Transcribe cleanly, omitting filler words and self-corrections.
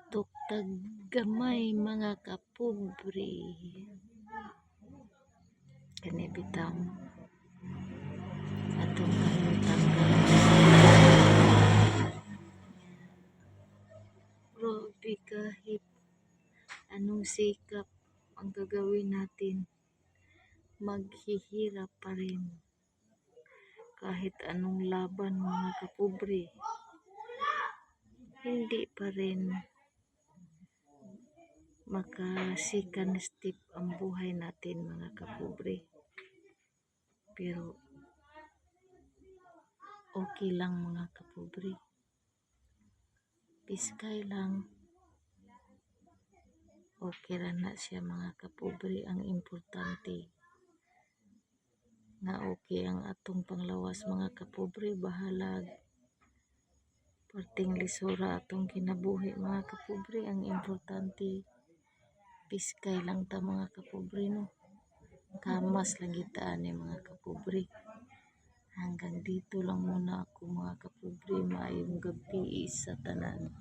Tuktag gamay mga kapobre. Kani bitaw atong kahintanggal. Grabe kahit anong sikap ang gagawin natin, maghihirap pa rin. Kahit anong laban mga kapobre, hindi pa rin maka-second step ang buhay natin mga kapobre. Pero okay lang mga kapobre. Piskay lang. Okay ra na siya mga kapobre. Ang importante nga okay ang atong panglawas mga kapobre. Bahalag perting lisura atong kinabuhi mga kapobre. Ang importante piskay lang ta mga kapobre, no. Kamas lang gitaan ni mga kapobre. Hanggang dito lang muna ako mga kapobre. Maayong gabi sa tanan.